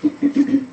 Good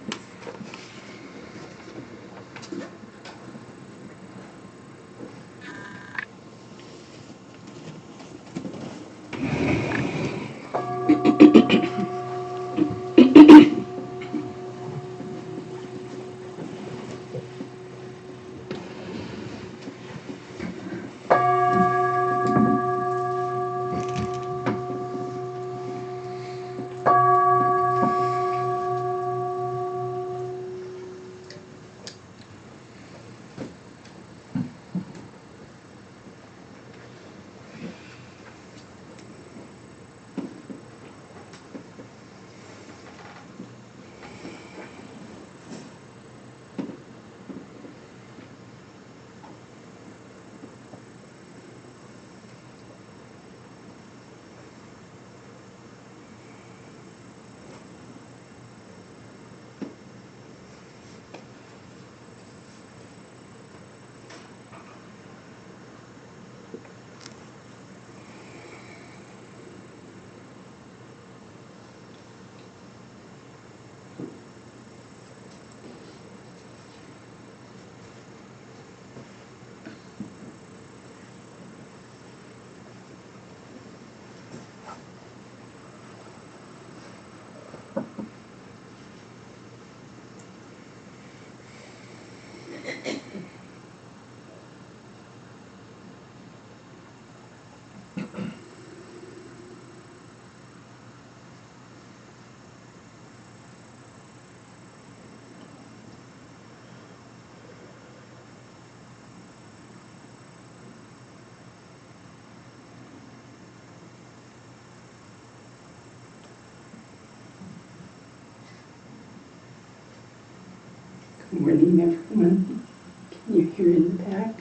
morning, everyone. Can you hear in the back?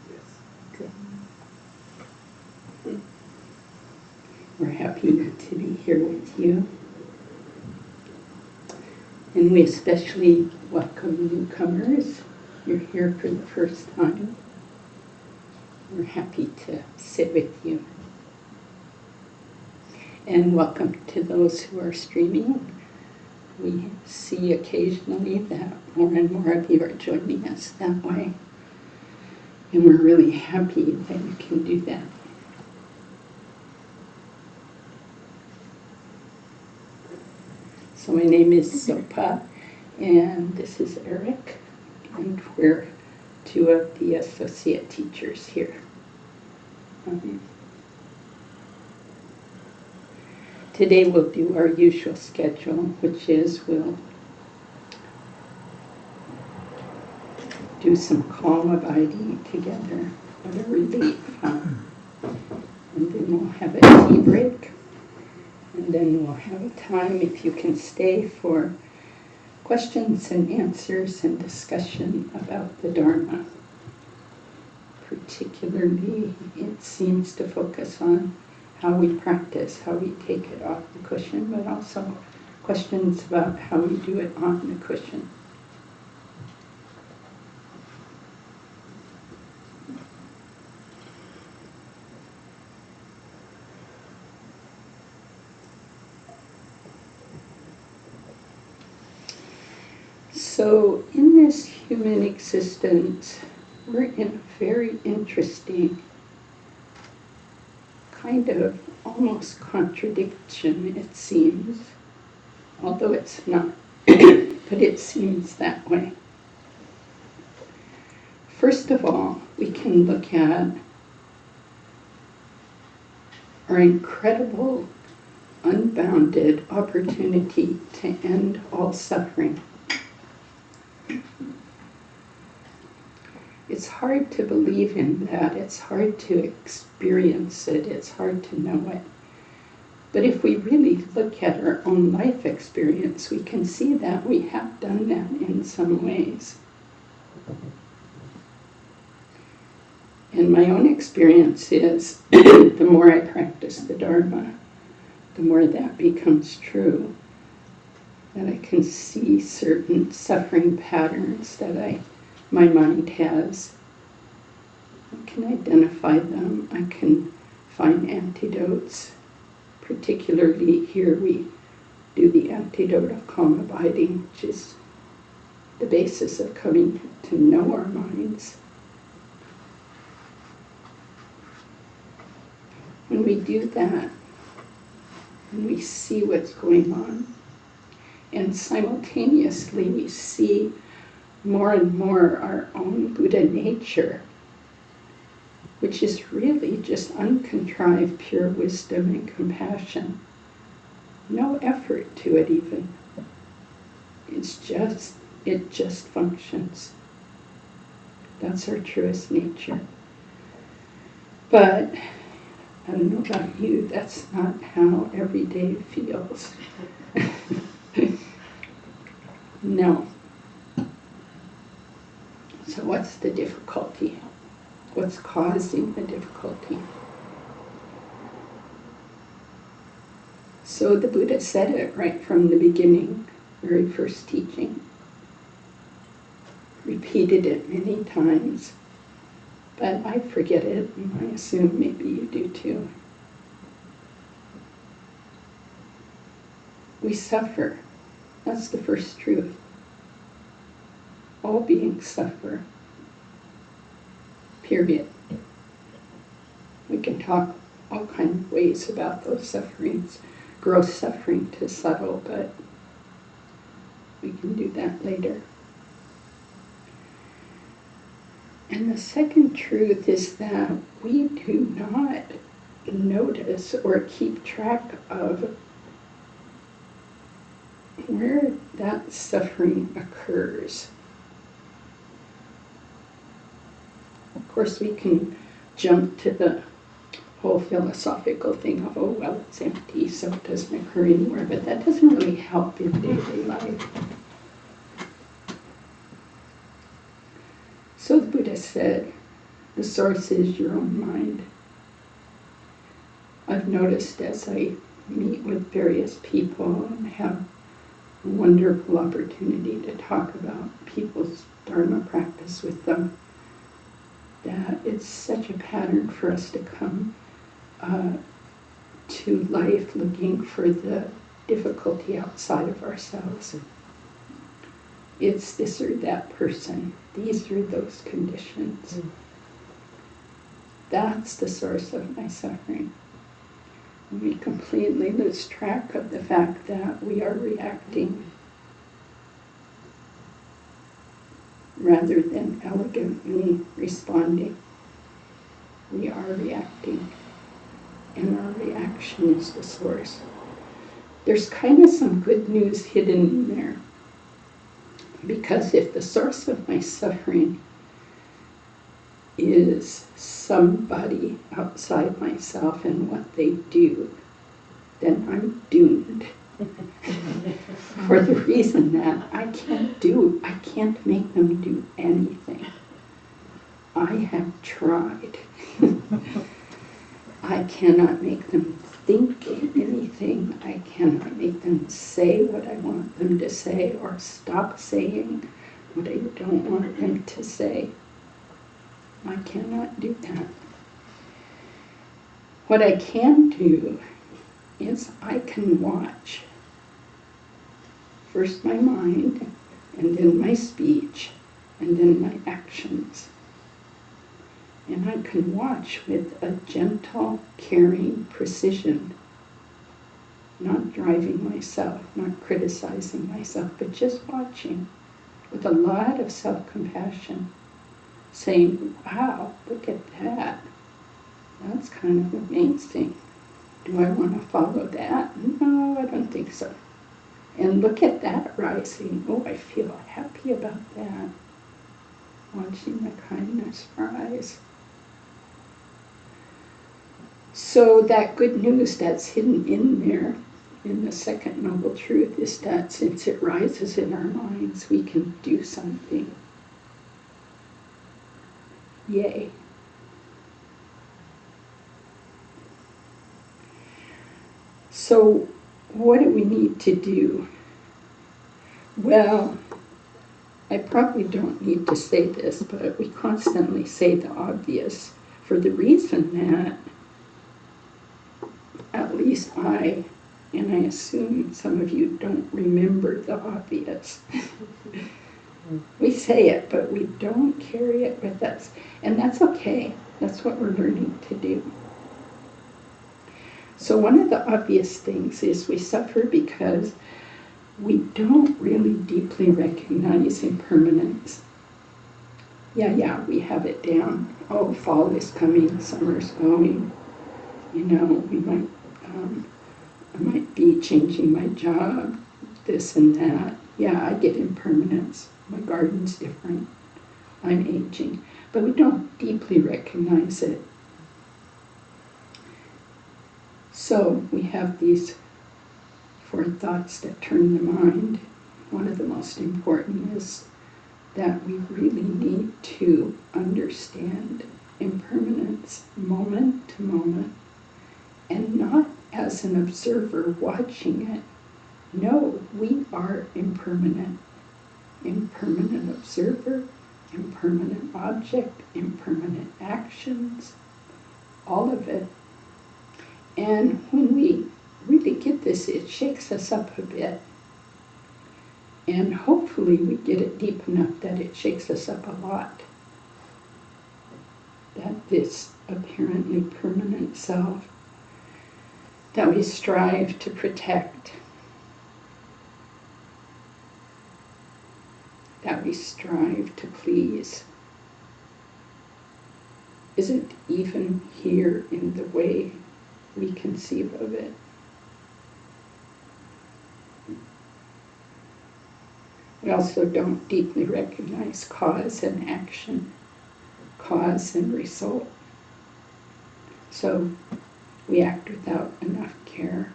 Yes. Good. We're happy to be here with you. And we especially welcome newcomers. You're here for the first time. We're happy to sit with you. And welcome to those who are streaming. We see occasionally that more and more of you are joining us that way. And we're really happy that you can do that. So my name is Zopa, and this is Eric, and we're two of the associate teachers here. Today we'll do our usual schedule, which is we'll do some calm abiding together. What a relief, huh? And then we'll have a tea break. And then we'll have a time, if you can stay, for questions and answers and discussion about the Dharma. Particularly, it seems to focus on how we practice, how we take it off the cushion, but also questions about how we do it on the cushion. So in this human existence, we're in a very interesting kind of almost contradiction, it seems, although it's not, but it seems that way. First of all, we can look at our incredible, unbounded opportunity to end all suffering. It's hard to believe in that. It's hard to experience it. It's hard to know it. But if we really look at our own life experience, we can see that we have done that in some ways. And my own experience is the more I practice the Dharma, the more that becomes true. That I can see certain suffering patterns that my mind has. I can identify them. I can find antidotes. Particularly here we do the antidote of calm abiding, which is the basis of coming to know our minds. When we do that, and we see what's going on, and simultaneously we see more and more our own Buddha nature, which is really just uncontrived pure wisdom and compassion. No effort to it even. It just functions. That's our truest nature. But I don't know about you, that's not how every day feels. No. So what's the difficulty? What's causing the difficulty? So the Buddha said it right from the beginning, very first teaching. Repeated it many times, but I forget it, and I assume maybe you do too. We suffer. That's the first truth. All beings suffer. Period. We can talk all kinds of ways about those sufferings, gross suffering to subtle, but we can do that later. And the second truth is that we do not notice or keep track of where that suffering occurs. Of course, we can jump to the whole philosophical thing of, oh, well, it's empty, so it doesn't occur anymore, but that doesn't really help in daily life. So the Buddha said, the source is your own mind. I've noticed as I meet with various people and have a wonderful opportunity to talk about people's Dharma practice with them, that it's such a pattern for us to come to life looking for the difficulty outside of ourselves. It's this or that person. These are those conditions. That's the source of my suffering. We completely lose track of the fact that we are reacting rather than elegantly responding. We are reacting, and our reaction is the source. There's kind of some good news hidden in there. Because if the source of my suffering is somebody outside myself and what they do, then I'm doomed. For the reason that I can't make them do anything. I have tried. I cannot make them think anything. I cannot make them say what I want them to say or stop saying what I don't want them to say. I cannot do that. What I can do is I can watch first my mind, and then my speech, and then my actions. And I can watch with a gentle, caring precision, not driving myself, not criticizing myself, but just watching with a lot of self-compassion, saying, wow, look at that. That's kind of amazing. Do I want to follow that? No, I don't think so. And look at that rising. Oh, I feel happy about that. Watching the kindness rise. So that good news that's hidden in there, in the second noble truth, is that since it rises in our minds, we can do something. Yay. So what do we need to do? Well, I probably don't need to say this, but we constantly say the obvious for the reason that at least I And I assume some of you don't remember the obvious. We say it, but we don't carry it with us. And that's okay. That's what we're learning to do. So one of the obvious things is we suffer because we don't really deeply recognize impermanence. Yeah, we have it down. Oh, fall is coming, summer's going. You know, I might be changing my job, this and that. Yeah, I get impermanence. My garden's different. I'm aging. But we don't deeply recognize it. So we have these 4 thoughts that turn the mind. One of the most important is that we really need to understand impermanence moment to moment, and not as an observer watching it. No, we are impermanent. Impermanent observer, impermanent object, impermanent actions, all of it. And when we really get this, it shakes us up a bit. And hopefully we get it deep enough that it shakes us up a lot. That this apparently permanent self that we strive to protect, that we strive to please, isn't even here in the way we conceive of it. We also don't deeply recognize cause and action, cause and result. So we act without enough care.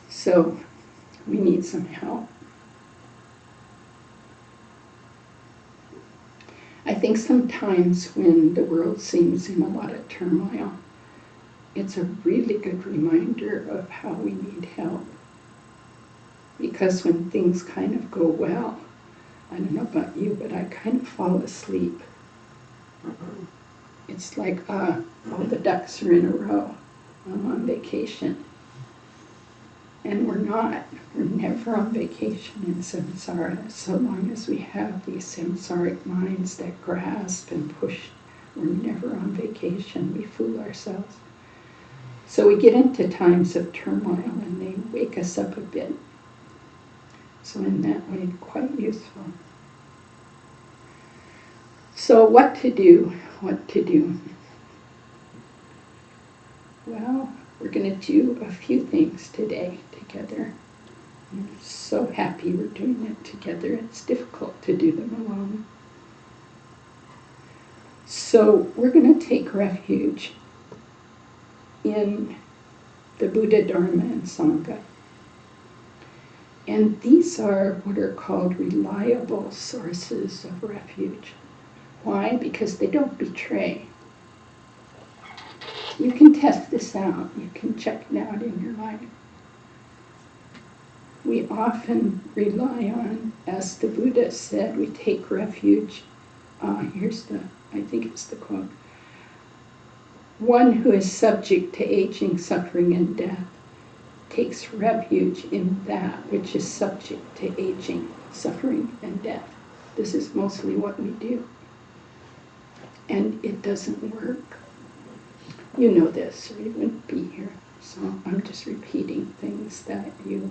So we need some help. I think sometimes when the world seems in a lot of turmoil, it's a really good reminder of how we need help. Because when things kind of go well, I don't know about you, but I kind of fall asleep. It's like, all the ducks are in a row. I'm on vacation. And we're not. We're never on vacation in samsara. So long as we have these samsaric minds that grasp and push, we're never on vacation. We fool ourselves. So we get into times of turmoil and they wake us up a bit. So in that way, quite useful. So what to do? What to do? Well, we're going to do a few things today together. I'm so happy we're doing it together. It's difficult to do them alone. So we're going to take refuge in the Buddha, Dharma, and Sangha. And these are what are called reliable sources of refuge. Why? Because they don't betray. You can test this out. You can check it out in your life. We often rely on, as the Buddha said, we take refuge. I think it's the quote. One who is subject to aging, suffering, and death takes refuge in that which is subject to aging, suffering, and death. This is mostly what we do. And it doesn't work. You know this, or you wouldn't be here. So I'm just repeating things that you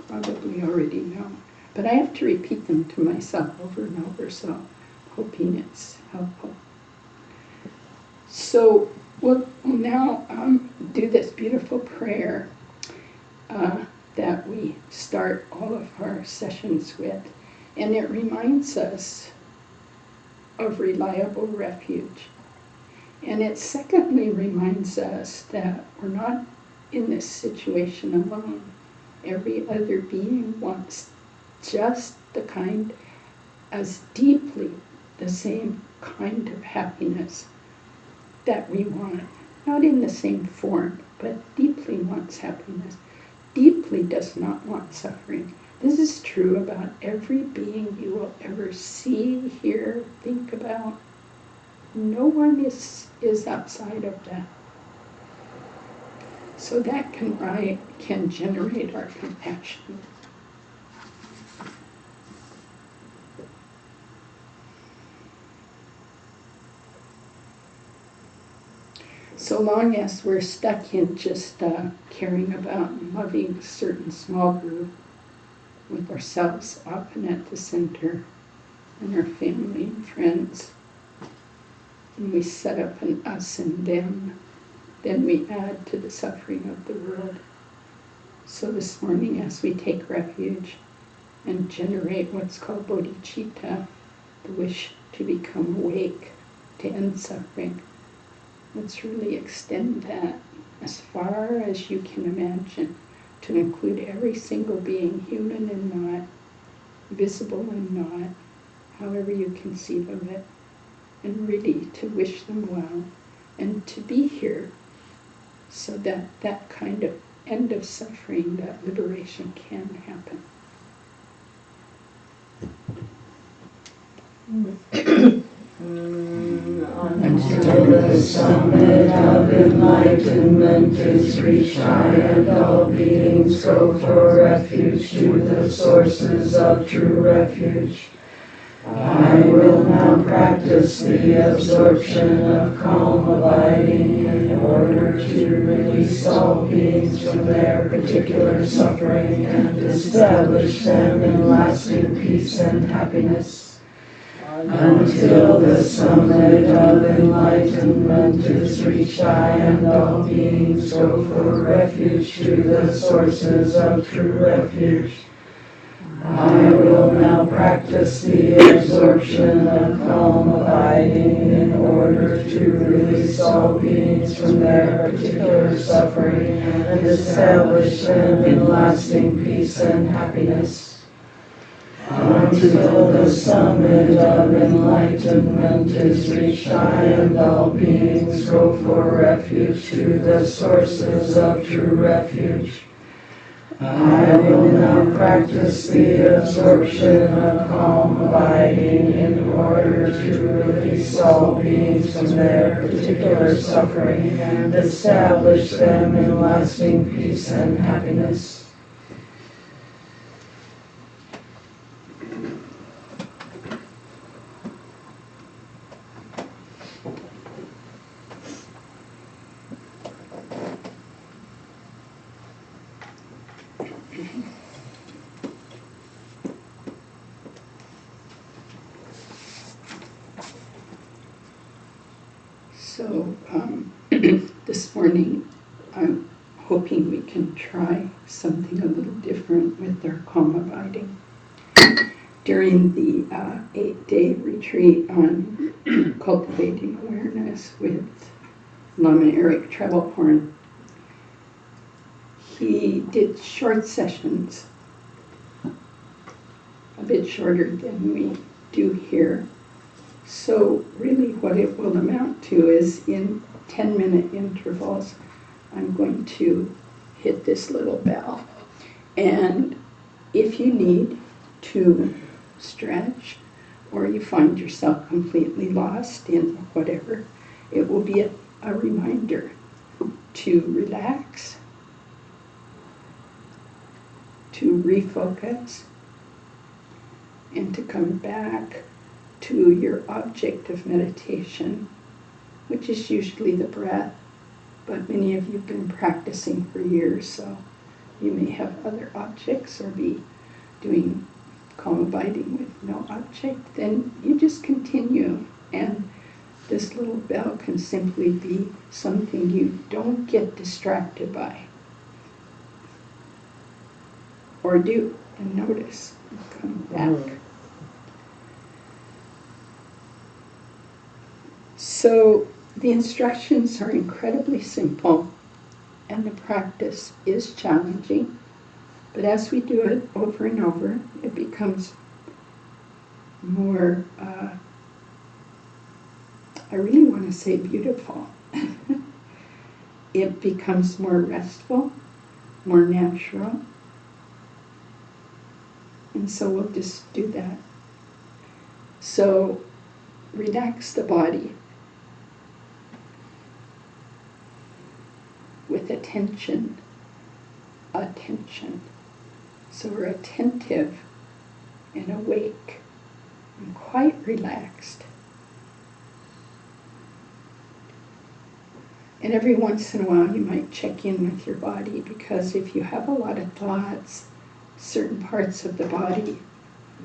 probably already know. But I have to repeat them to myself over and over, so hoping it's helpful. So we'll now do this beautiful prayer that we start all of our sessions with. And it reminds us of reliable refuge. And it secondly reminds us that we're not in this situation alone. Every other being wants just as deeply the same kind of happiness that we want. Not in the same form, but deeply wants happiness. Deeply does not want suffering. This is true about every being you will ever see, hear, think about. no one is outside of that. So that can generate our compassion. So long as we're stuck in just caring about and loving a certain small group, with ourselves often at the center, and our family and friends, and we set up an us and them, then we add to the suffering of the world. So this morning, as we take refuge and generate what's called bodhicitta, the wish to become awake, to end suffering, let's really extend that as far as you can imagine, to include every single being, human and not, visible and not, however you conceive of it, and really to wish them well and to be here so that that kind of end of suffering, that liberation can happen. Until the summit of enlightenment is reached, I and all beings go for refuge to the sources of true refuge. I will now practice the absorption of calm abiding in order to release all beings from their particular suffering and establish them in lasting peace and happiness. Until the summit of enlightenment is reached, I and all beings go for refuge to the sources of true refuge. I will now practice the absorption of calm abiding in order to release all beings from their particular suffering and establish them in lasting peace and happiness. Until the summit of enlightenment is reached, I and all beings go for refuge to the sources of true refuge. I will now practice the absorption of calm abiding in order to release all beings from their particular suffering and establish them in lasting peace and happiness. So this morning, I'm hoping we can try something a little different with our calm abiding. During the 8-day retreat on cultivating awareness with Lama Eric Treblehorn, he did short sessions, a bit shorter than we do here. So really what it will amount to is in 10-minute intervals, I'm going to hit this little bell. And if you need to stretch or you find yourself completely lost in whatever, it will be a reminder to relax, to refocus, and to come back to your object of meditation, which is usually the breath, but many of you have been practicing for years, so you may have other objects or be doing calm abiding with no object. Then you just continue, and this little bell can simply be something you don't get distracted by, or do and notice and come back. So the instructions are incredibly simple and the practice is challenging, but as we do it over and over, it becomes more, I really want to say beautiful. It becomes more restful, more natural, and so we'll just do that. So relax the body. with attention. Attention. So we're attentive and awake and quite relaxed. And every once in a while you might check in with your body, because if you have a lot of thoughts, certain parts of the body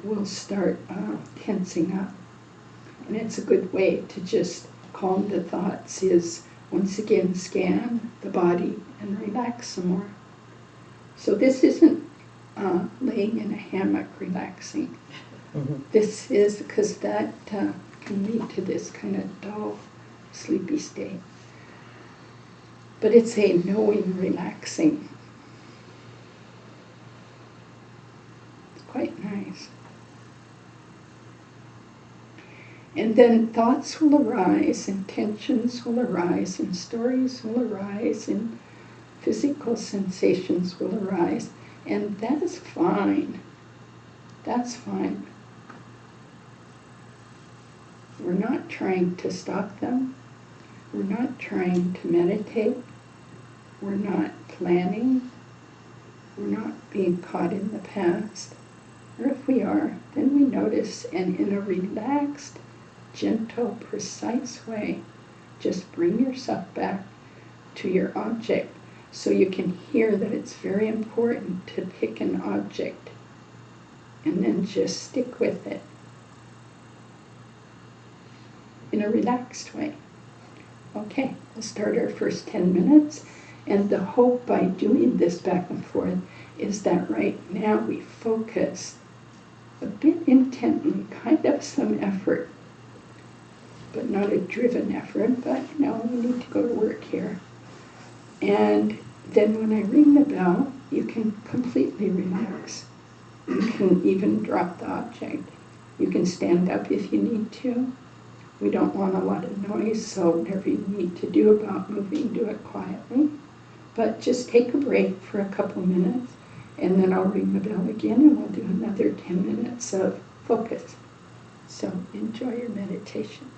will start tensing up. And it's a good way to just calm the thoughts is, once again, scan the body and relax some more. So this isn't laying in a hammock relaxing. This is, because that can lead to this kind of dull, sleepy state. But it's a knowing relaxing. It's quite nice. And then thoughts will arise, and tensions will arise, and stories will arise, and physical sensations will arise. And that is fine. That's fine. We're not trying to stop them. We're not trying to meditate. We're not planning. We're not being caught in the past. Or if we are, then we notice, and in a relaxed, gentle, precise way, just bring yourself back to your object, so you can hear that it's very important to pick an object and then just stick with it in a relaxed way. Okay, we'll start our first 10 minutes. And the hope by doing this back and forth is that right now we focus a bit intently, kind of some effort, but not a driven effort, but we need to go to work here. And then when I ring the bell, you can completely relax. You can even drop the object. You can stand up if you need to. We don't want a lot of noise, so whatever you need to do about moving, do it quietly. But just take a break for a couple minutes, and then I'll ring the bell again, and we'll do another 10 minutes of focus. So enjoy your meditation.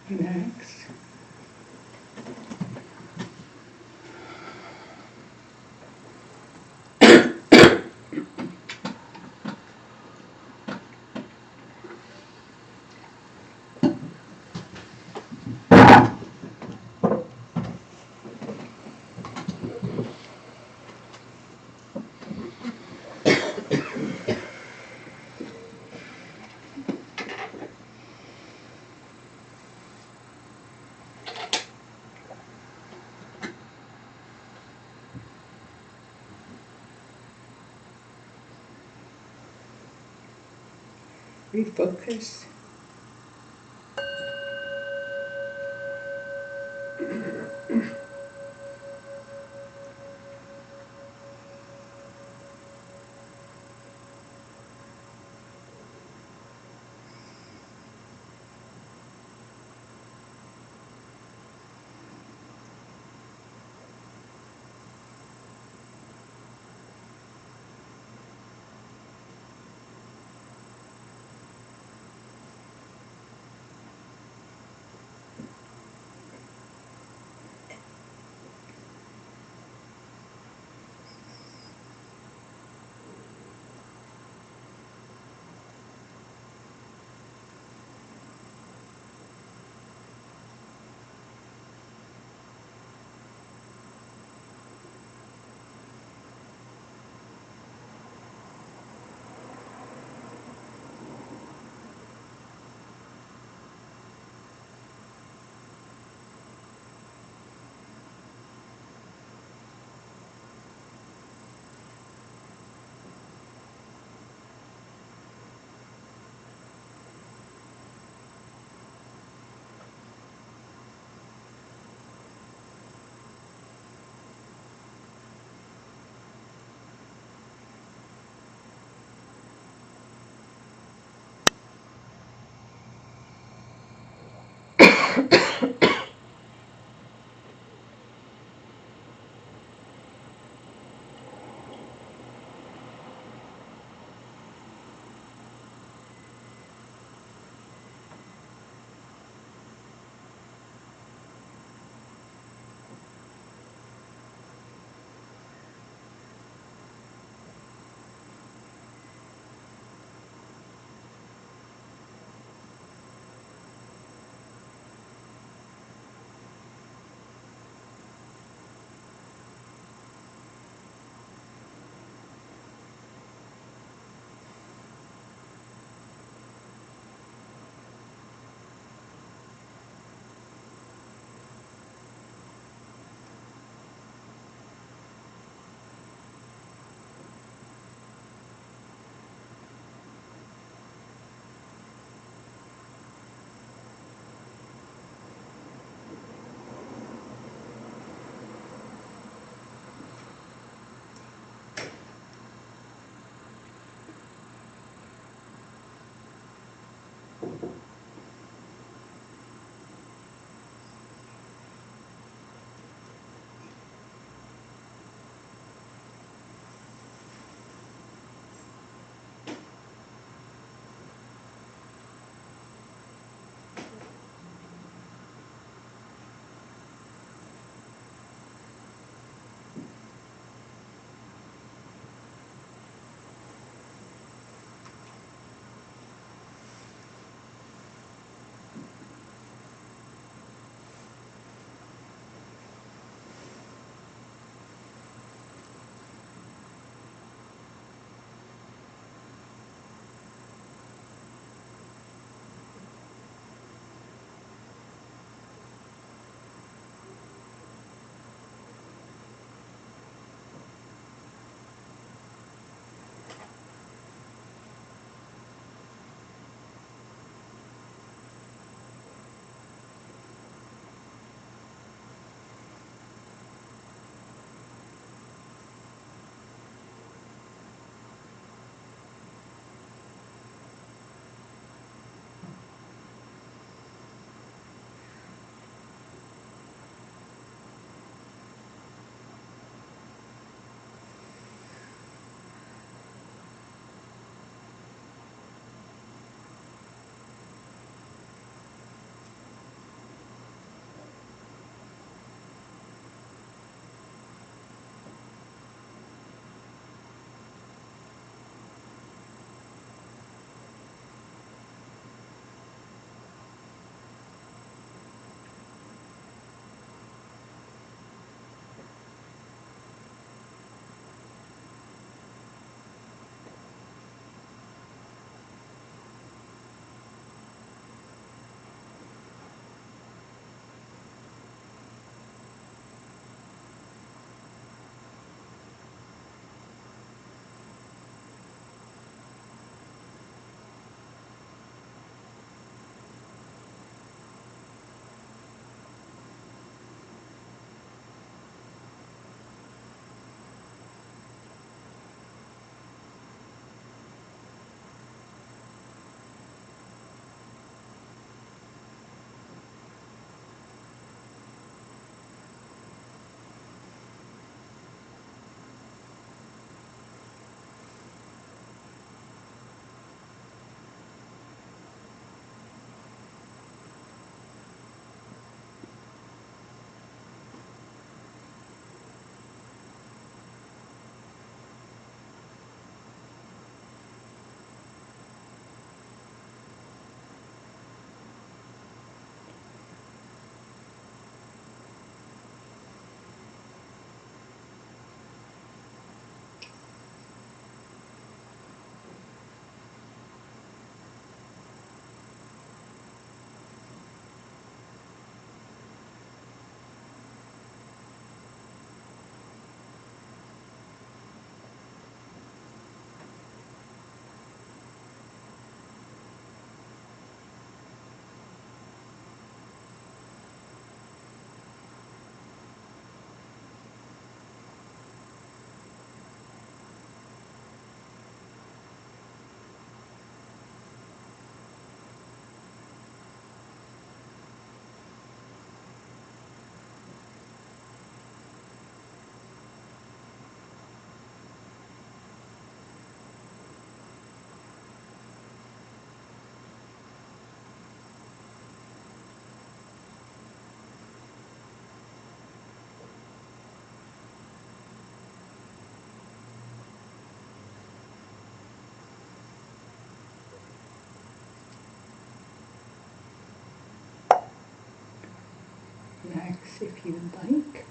Relax. Refocus. relax if you'd like.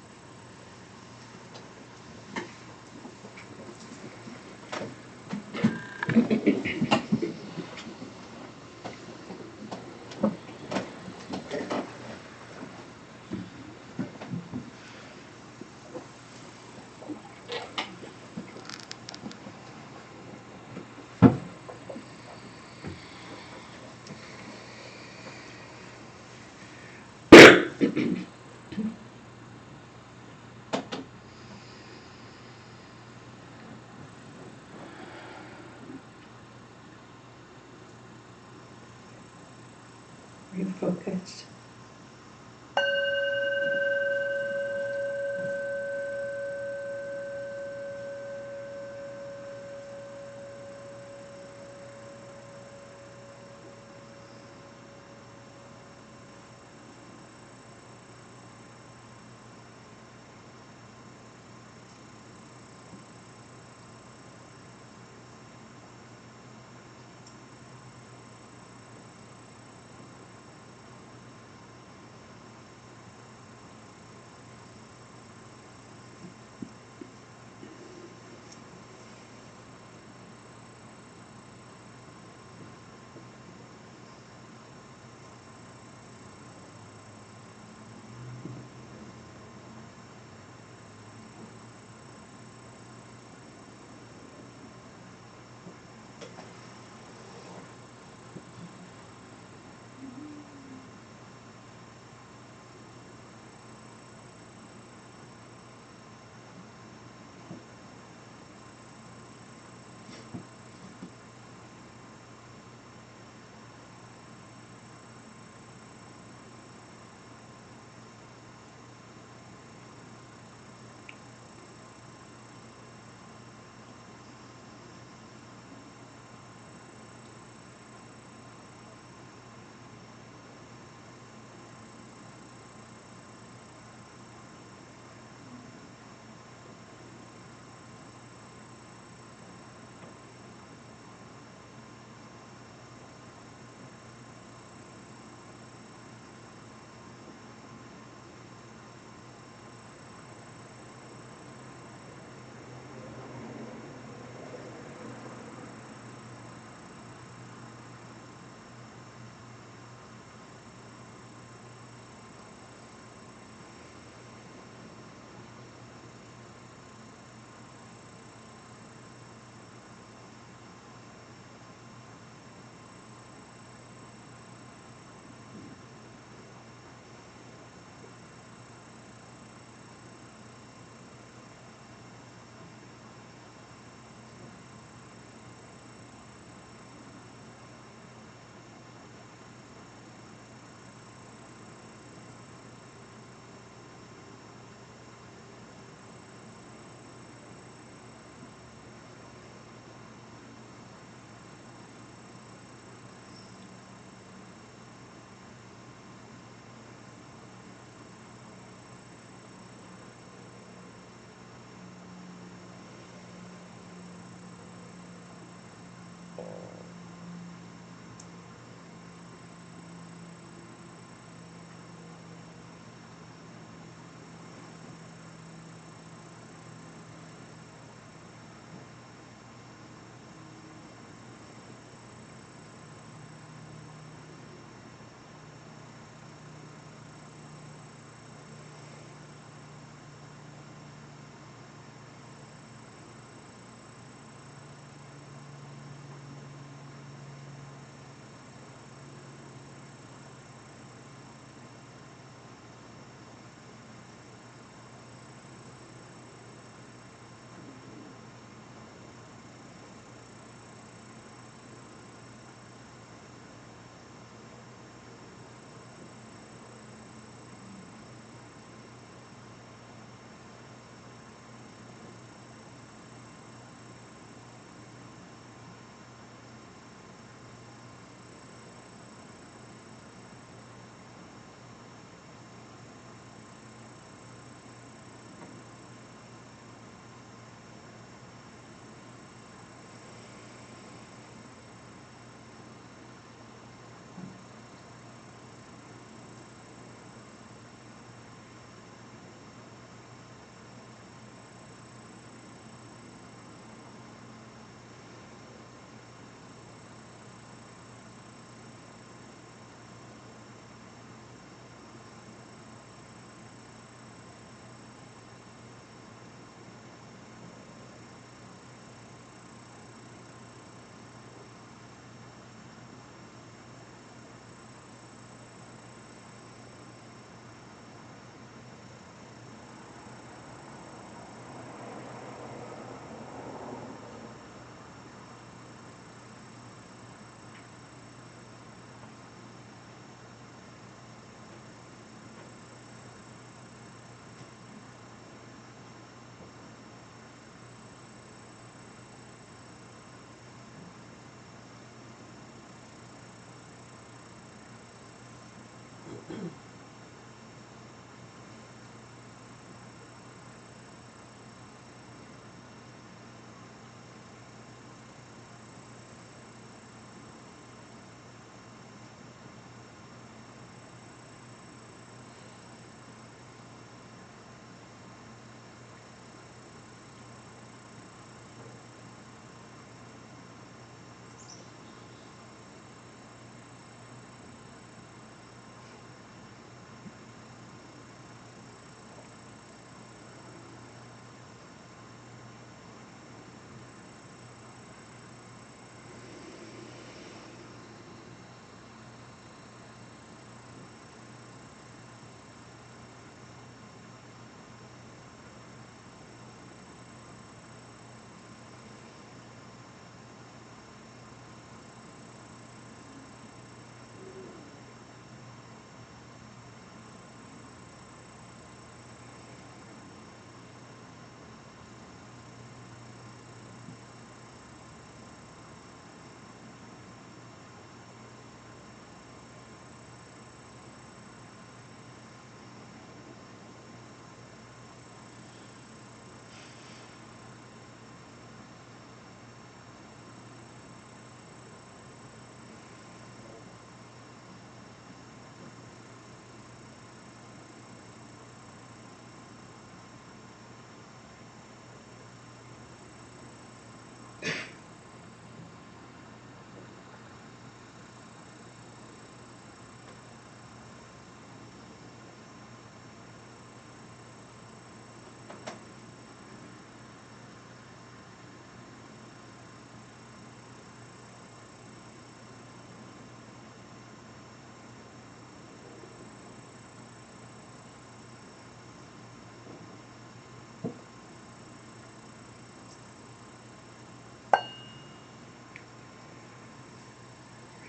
Refocus.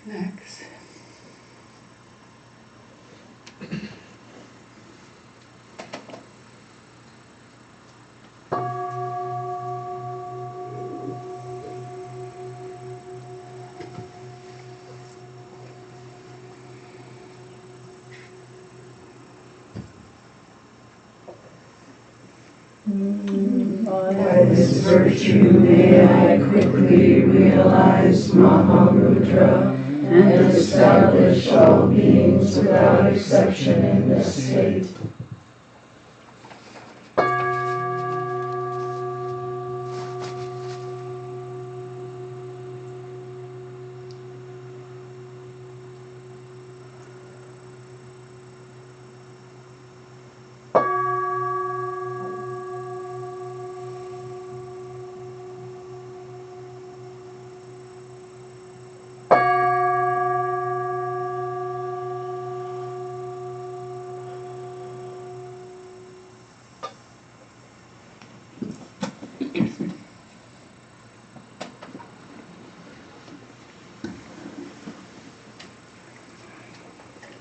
Relax. By this virtue may I quickly realize Mahamudra and establish all beings without exception in this state.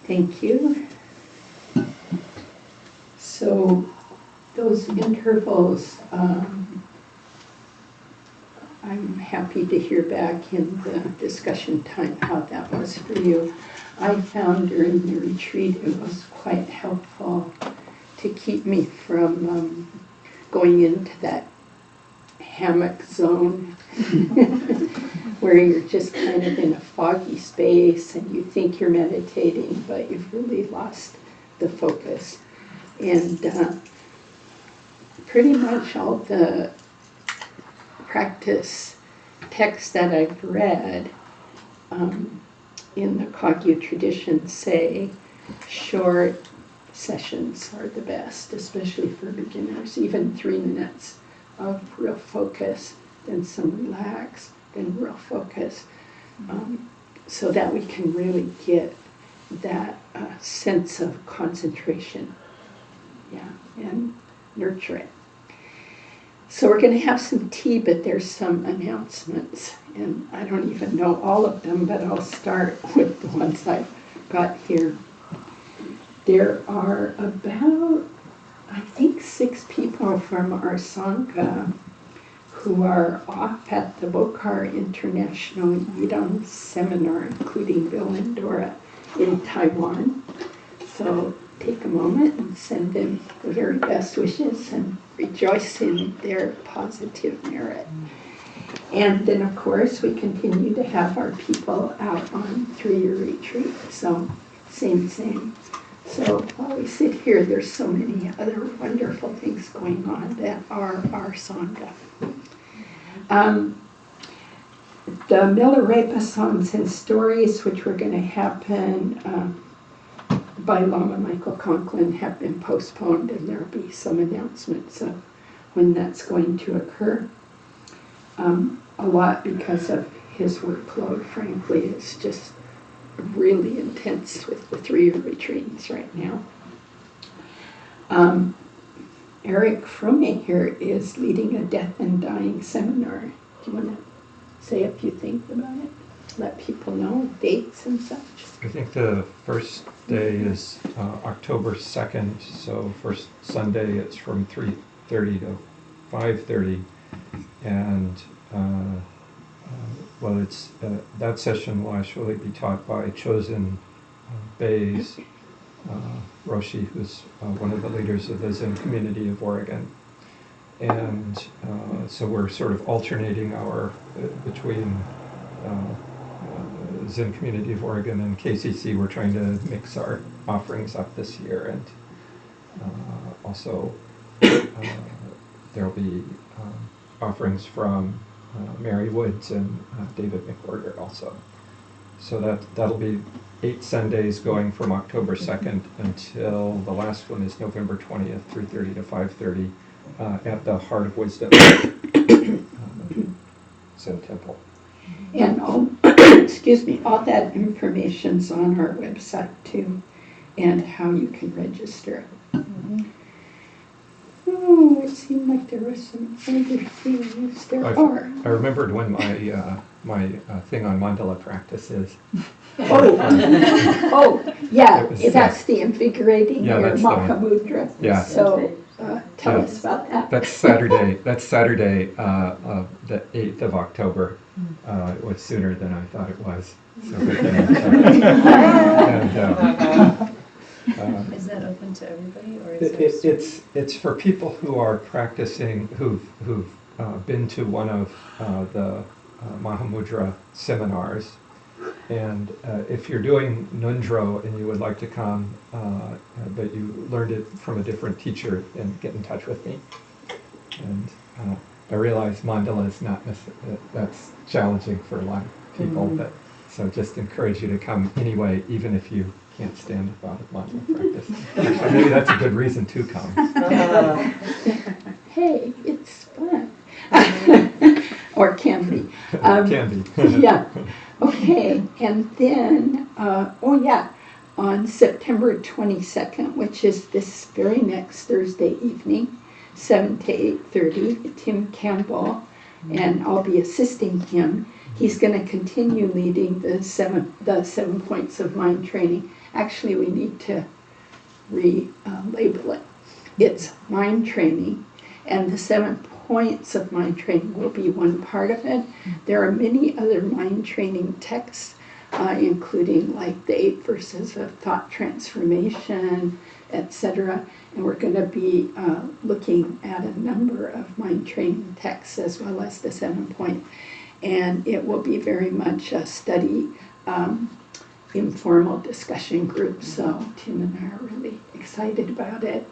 Thank you. So those intervals, I'm happy to hear back in the discussion time how that was for you. I found during the retreat it was quite helpful to keep me from going into that hammock zone where you're just kind of in a foggy space and you think you're meditating, but you've really lost the focus. And pretty much all the practice texts that I've read in the Kagyu tradition say short sessions are the best, especially for beginners, even 3 minutes of real focus, then some relax, then real focus, so that we can really get that sense of concentration, and nurture it. So we're going to have some tea, but there's some announcements, and I don't even know all of them, but I'll start with the ones I've got here. There are about, I think, 6 people from our Sangha who are off at the Bokar International Yidam Seminar, including Bill and Dora, in Taiwan. So take a moment and send them the very best wishes and rejoice in their positive merit. And then, of course, we continue to have our people out on 3-year retreat. So same. So while we sit here, there's so many other wonderful things going on that are our Sangha. The Milarepa songs and stories, which were going to happen by Lama Michael Conklin, have been postponed, and there'll be some announcements of when that's going to occur. A lot because of his workload, frankly, is just really intense with the 3-year retreats right now. Eric Frome here is leading a death and dying seminar. Do you want to say a few things about it? Let people know dates and such. I think the first day is October 2nd, so first Sunday it's from 3:30 to 5:30, and it's that session will actually be taught by Chosen Bays Roshi, who's one of the leaders of the Zen community of Oregon. And so we're sort of alternating between Zen community of Oregon and KCC. We're trying to mix our offerings up this year, and also there'll be offerings from Mary Woods and David McWhorter also. So that'll be 8 Sundays going from October 2nd until the last one is November 20th, 3:30 to 5:30 at the Heart of Wisdom Zen Temple. And all, all that information's on our website too, and how you can register. Oh, it seemed like there was some other things. I remembered when my thing on mandala practice is. Oh, yeah, It was, that's the invigorating yeah, your that's the one. Mahamudra. Yeah. So tell Yeah. us about that. That's Saturday. That's Saturday, of the 8th of October. It was sooner than I thought it was. So and, Is that open to everybody, or is it's for people who are practicing, who've been to one of the Mahamudra seminars. And if you're doing Nundro and you would like to come, but you learned it from a different teacher, then get in touch with me. And I realize mandala is not that's challenging for a lot of people, but so just encourage you to come anyway, even if you can't stand about mandala practice. Actually, maybe that's a good reason to come. Hey, it's fun. Or can be. Can be. Yeah. Okay, and then, on September 22nd, which is this very next Thursday evening, 7 to 8:30, Tim Campbell, and I'll be assisting him. He's going to continue leading the seven points of mind training. Actually, we need to relabel it. It's mind training, and the 7 points of mind training will be one part of it. There are many other mind training texts, including like the 8 verses of thought transformation, etc. And we're going to be looking at a number of mind training texts as well as the 7 points. And it will be very much a study, informal discussion group. So Tim and I are really excited about it.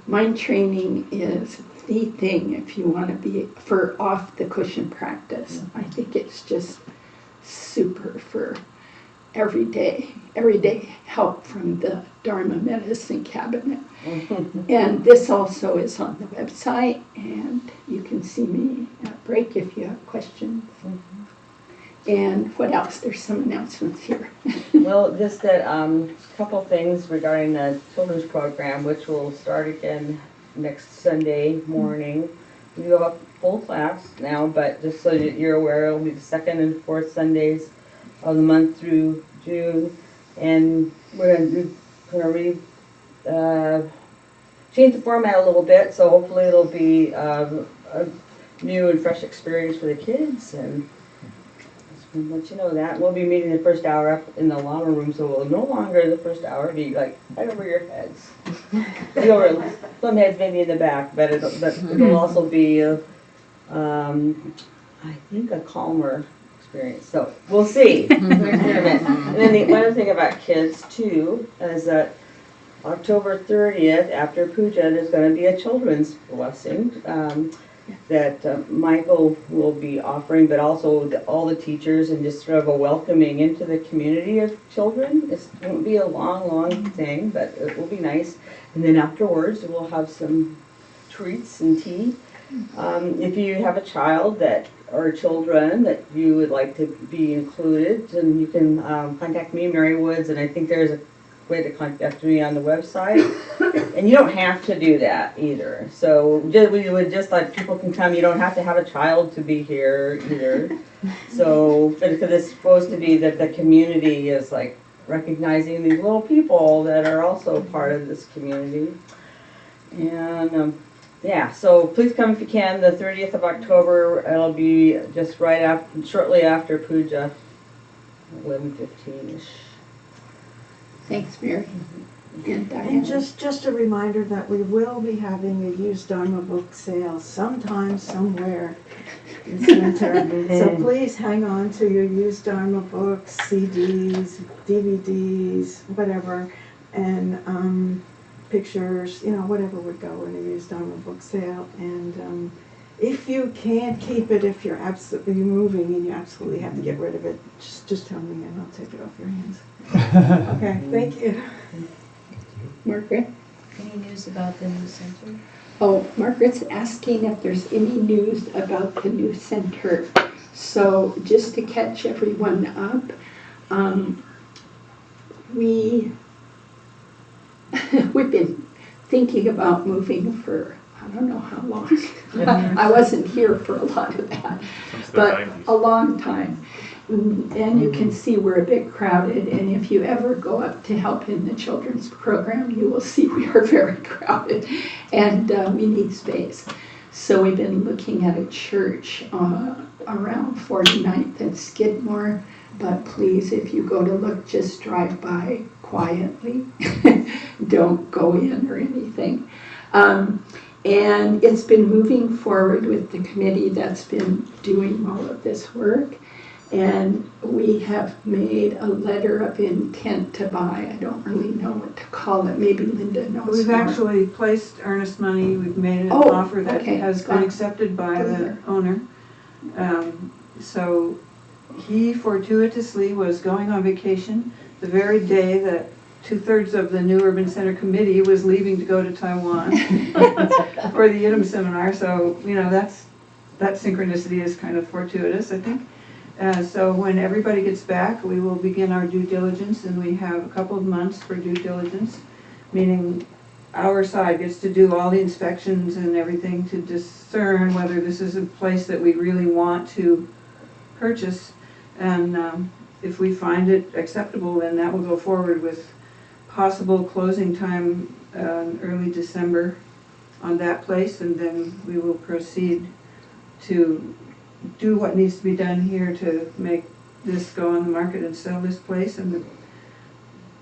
Mind training is the thing if you want to be for off the cushion practice. I think it's just super for everyday help from the Dharma Medicine Cabinet. And this also is on the website, and you can see me at break if you have questions. And what else? There's some announcements here. Well, just that couple things regarding the children's program, which will start again next Sunday morning. We do have a full class now, but just so that you're aware, it'll be the second and fourth Sundays of the month through June, and we're going to change the format a little bit, so hopefully it'll be a new and fresh experience for the kids, and just want to let you know that. We'll be meeting the first hour up in the llama room, so we'll no longer the first hour be like right over your heads. Some heads maybe in the back, but it'll also be I think a calmer experience. So we'll see. It's an experiment. And then the other thing about kids too is that October 30th, after puja, there's going to be a children's blessing that Michael will be offering, but also all the teachers, and just sort of a welcoming into the community of children. It won't be a long thing, but it will be nice. And then afterwards, we'll have some treats and tea. If you have a child or children that you would like to be included, then you can contact me, Mary Woods, and I think there's a way to contact me on the website. And you don't have to do that either. So we would just like people can come. You don't have to have a child to be here either. So because it's supposed to be that the community is like recognizing these little people that are also part of this community. And yeah, so please come if you can. The 30th of October. It'll be just shortly after puja, 11:15ish. Thanks, Mary. And Diane. And just a reminder that we will be having a used Dharma book sale sometime, somewhere this winter. So please hang on to your used Dharma books, CDs, DVDs, whatever, and pictures, whatever would go in a used Dharma book sale. And if you can't keep it, if you're absolutely moving and you absolutely have to get rid of it, just tell me and I'll take it off your hands. Okay, thank you. Margaret? Any news about the new center? Oh, Margaret's asking if there's any news about the new center. So just to catch everyone up, we've been thinking about moving for I don't know how long. I wasn't here for a lot of that, Since the but 90s. a long time. And you can see we're a bit crowded, and if you ever go up to help in the children's program, you will see we are very crowded, and we need space. So we've been looking at a church around 49th and Skidmore, but please, if you go to look, just drive by quietly. Don't go in or anything. And it's been moving forward with the committee that's been doing all of this work. And we have made a letter of intent to buy. I don't really know what to call it. Maybe Linda knows We've more. actually placed earnest money. We've made an Oh, offer that okay. has been accepted by the Clear. owner. So he fortuitously was going on vacation the very day that 2/3 of the new urban center committee was leaving to go to Taiwan for the IDM seminar. So, you know, that synchronicity is kind of fortuitous, I think. So when everybody gets back, we will begin our due diligence, and we have a couple of months for due diligence, meaning our side gets to do all the inspections and everything to discern whether this is a place that we really want to purchase. And if we find it acceptable, then that will go forward with possible closing time early December on that place, and then we will proceed to do what needs to be done here to make this go on the market and sell this place. And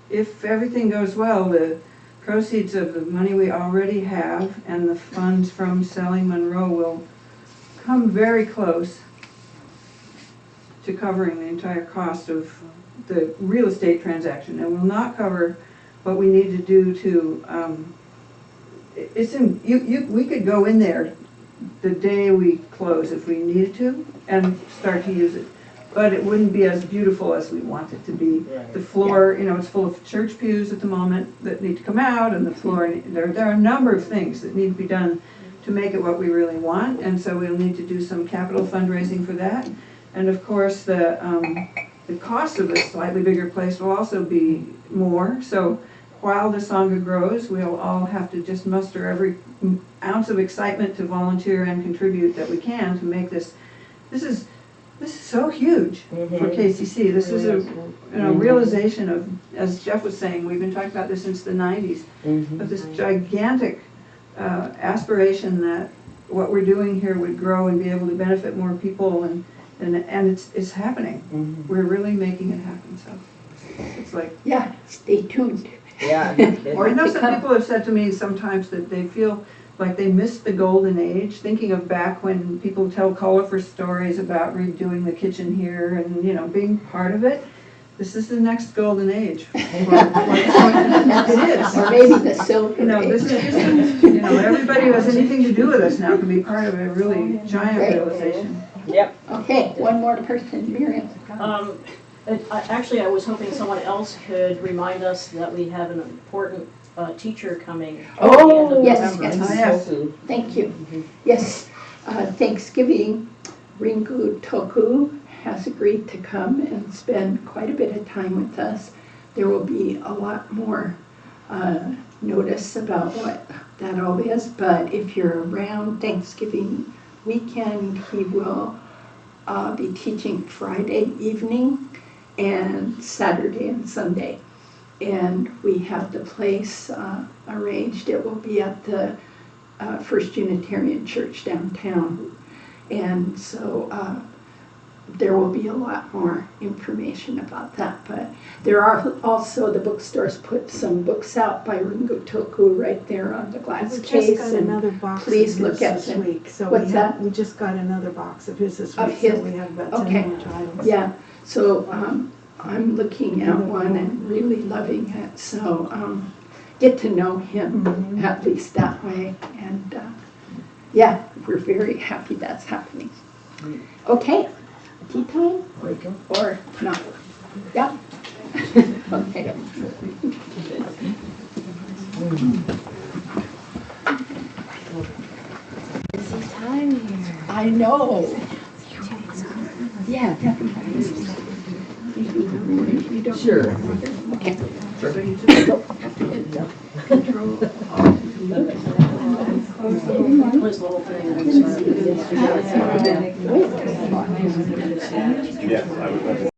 if everything goes well, the proceeds of the money we already have and the funds from selling Monroe will come very close to covering the entire cost of the real estate transaction. It will not cover what we need to do to, we could go in there the day we close if we needed to and start to use it. But it wouldn't be as beautiful as we want it to be. The floor, you know, it's full of church pews at the moment that need to come out, and the floor, there are a number of things that need to be done to make it what we really want, and so we'll need to do some capital fundraising for that. And of course, the cost of this slightly bigger place will also be more. So while the Sangha grows, we'll all have to just muster every ounce of excitement to volunteer and contribute that we can to make this. This is so huge for KCC. This is a realization of, as Jeff was saying, we've been talking about this since the 90s, of this gigantic aspiration that what we're doing here would grow and be able to benefit more people, and it's happening. We're really making it happen. So it's like, Yeah, stay tuned. Yeah. I know some people have said to me sometimes that they feel like they missed the golden age, thinking of back when people tell colorful stories about redoing the kitchen here and, you know, being part of it. This is the next golden age. It is. Or maybe the silver. You know, this is just, you know, everybody who has anything to do with us now can be part of a really giant Right. realization. Yep. Okay, one more person, Miriam. Actually, I was hoping someone else could remind us that we have an important teacher coming at the end of yes, November. yes. Yes. Thank you. Yes, Thanksgiving, Ringu Toku has agreed to come and spend quite a bit of time with us. There will be a lot more notice about what that all is, but if you're around Thanksgiving weekend, he will be teaching Friday evening and Saturday and Sunday. And we have the place arranged. It will be at the First Unitarian Church downtown. And so there will be a lot more information about that. But there are also, the bookstores put some books out by Ringu Toku right there on the glass We case. just got and another box please of look his at this them. week. So What's that? We just got another box of his this Of week, his? so we have about 10 Okay. more titles. Yeah, so I'm looking at one and really loving it. So get to know him at least that way. And yeah, we're very happy that's happening. Okay, tea time or not? Yeah. Okay. Busy time here. I know. Yeah, definitely. You don't. Sure. Okay. So you just Control. close the whole is the whole thing. Yes, I was.